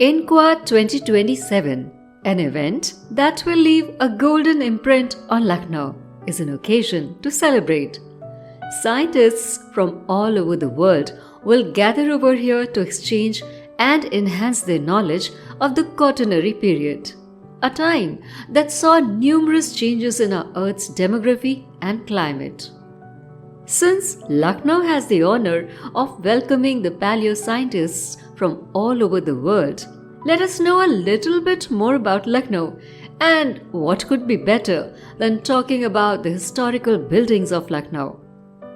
Inqua 2027, an event that will leave a golden imprint on Lucknow, is an occasion to celebrate. Scientists from all over the world will gather over here to exchange and enhance their knowledge of the Quaternary period, a time that saw numerous changes in our Earth's demography and climate. Since Lucknow has the honor of welcoming the paleoscientists from all over the world, let us know a little bit more about Lucknow, and what could be better than talking about the historical buildings of Lucknow.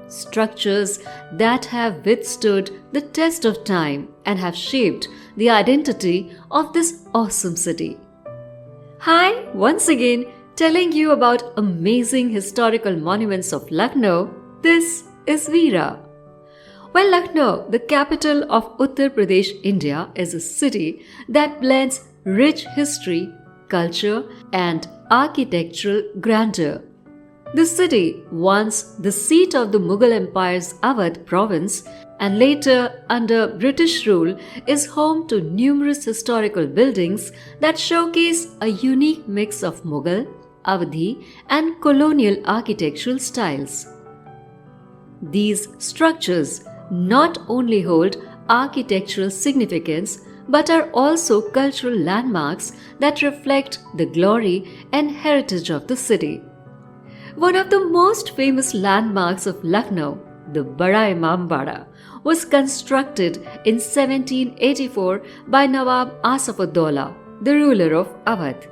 Structures that have withstood the test of time and have shaped the identity of this awesome city. Hi, once again, telling you about amazing historical monuments of Lucknow. This is Veera. Well, Lucknow, the capital of Uttar Pradesh, India, is a city that blends rich history, culture, and architectural grandeur. The city, once the seat of the Mughal Empire's Awadh province and later under British rule, is home to numerous historical buildings that showcase a unique mix of Mughal, Awadhi, and colonial architectural styles. These structures not only hold architectural significance but are also cultural landmarks that reflect the glory and heritage of the city. One of the most famous landmarks of Lucknow, the Bada Imambara, was constructed in 1784 by Nawab Asaf-ud-Daula, the ruler of Awadh.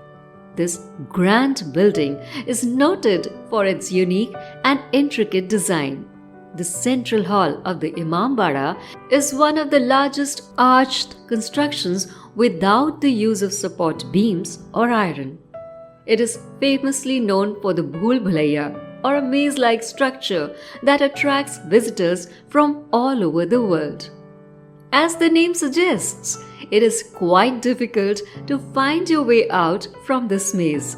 This grand building is noted for its unique and intricate design. The central hall of the Imambara is one of the largest arched constructions without the use of support beams or iron. It is famously known for the Bhool Bhulaiya, or a maze-like structure that attracts visitors from all over the world. As the name suggests, it is quite difficult to find your way out from this maze.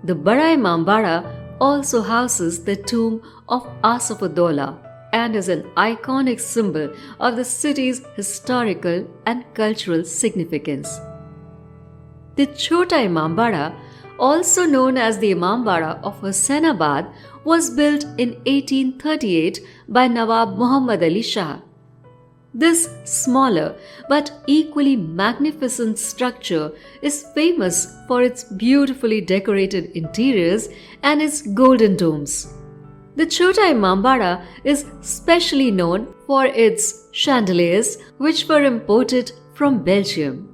The Bada Imambara also houses the tomb of Asaf-ud-Daula and is an iconic symbol of the city's historical and cultural significance. The Chota Imambara, also known as the Imambara of Hossainabad, was built in 1838 by Nawab Muhammad Ali Shah. This smaller but equally magnificent structure is famous for its beautifully decorated interiors and its golden domes. The Chota Imambara is specially known for its chandeliers, which were imported from Belgium.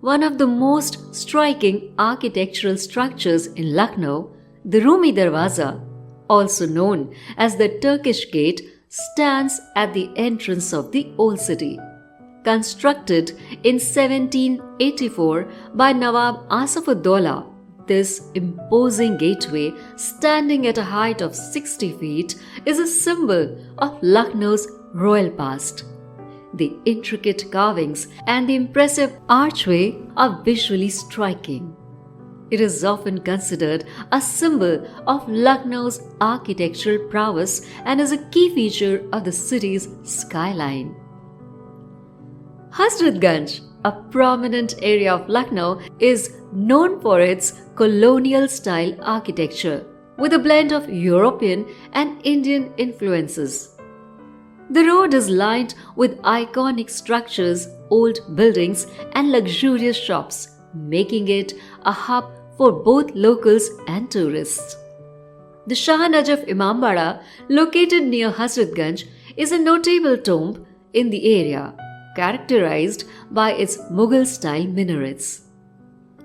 One of the most striking architectural structures in Lucknow, the Rumi Darwaza, also known as the Turkish Gate, stands at the entrance of the old city. Constructed in 1784 by Nawab Asaf-ud-Daula, this imposing gateway, standing at a height of 60 feet, is a symbol of Lucknow's royal past. The intricate carvings and the impressive archway are visually striking. It is often considered a symbol of Lucknow's architectural prowess and is a key feature of the city's skyline. Hazratganj, a prominent area of Lucknow, is known for its colonial-style architecture with a blend of European and Indian influences. The road is lined with iconic structures, old buildings, and luxurious shops, making it a hub for both locals and tourists. The Shah Najaf Imambara, located near Hazratganj, is a notable tomb in the area, characterized by its Mughal-style minarets.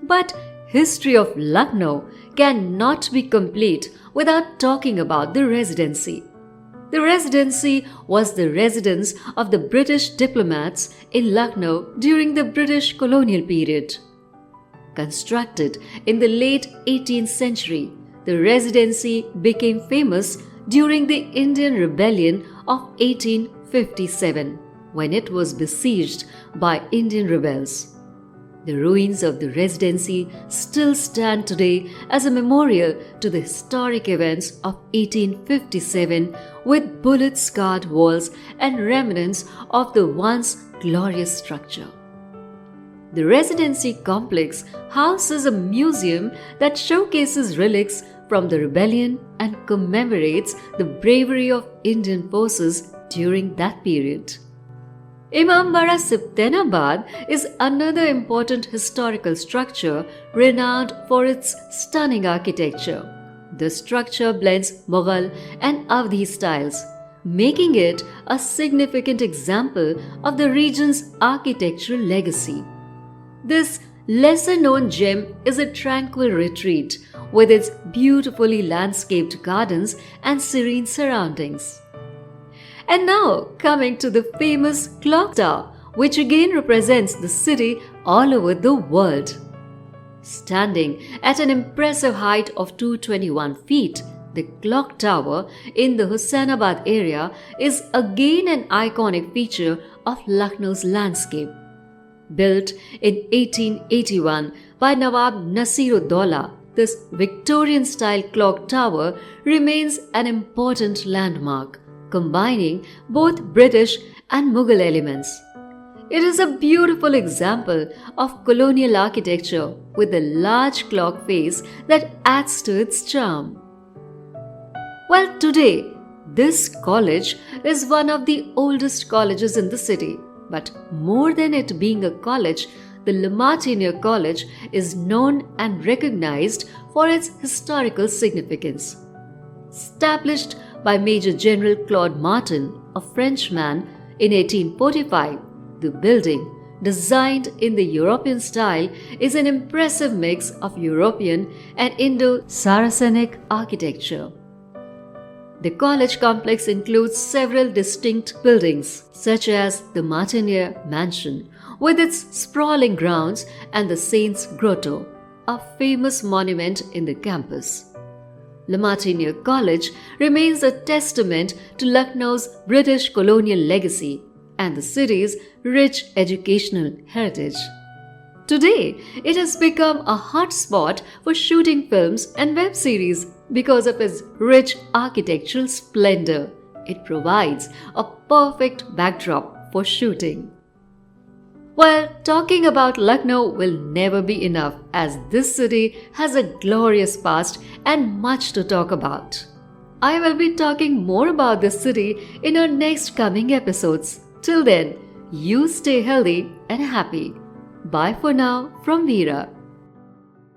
But history of Lucknow cannot be complete without talking about the Residency. The Residency was the residence of the British diplomats in Lucknow during the British colonial period. Constructed in the late 18th century, the Residency became famous during the Indian Rebellion of 1857, when it was besieged by Indian rebels. The ruins of the Residency still stand today as a memorial to the historic events of 1857, with bullet-scarred walls and remnants of the once glorious structure. The residency complex houses a museum that showcases relics from the rebellion and commemorates the bravery of Indian forces during that period. Imambara Sibtenabad is another important historical structure renowned for its stunning architecture. The structure blends Mughal and Avdi styles, making it a significant example of the region's architectural legacy. This lesser known gem is a tranquil retreat with its beautifully landscaped gardens and serene surroundings. And now, coming to the famous Clock Tower, which again represents the city all over the world. Standing at an impressive height of 221 feet, the Clock Tower in the Hossainabad area is again an iconic feature of Lucknow's landscape. Built in 1881 by Nawab Nasir-ud-Daulah, this Victorian-style clock tower remains an important landmark, combining both British and Mughal elements. It is a beautiful example of colonial architecture with a large clock face that adds to its charm. Well, today, this college is one of the oldest colleges in the city. But more than it being a college, the Le Martiniere College is known and recognized for its historical significance. Established by Major General Claude Martin, a Frenchman, in 1845, the building, designed in the European style, is an impressive mix of European and Indo-Saracenic architecture. The college complex includes several distinct buildings, such as the Martiniere Mansion, with its sprawling grounds, and the Saints' Grotto, a famous monument in the campus. Le Martiniere College remains a testament to Lucknow's British colonial legacy and the city's rich educational heritage. Today, it has become a hotspot for shooting films and web series because of its rich architectural splendor. It provides a perfect backdrop for shooting. Well, talking about Lucknow will never be enough, as this city has a glorious past and much to talk about. I will be talking more about this city in our next coming episodes. Till then, you stay healthy and happy. Bye for now from Veera.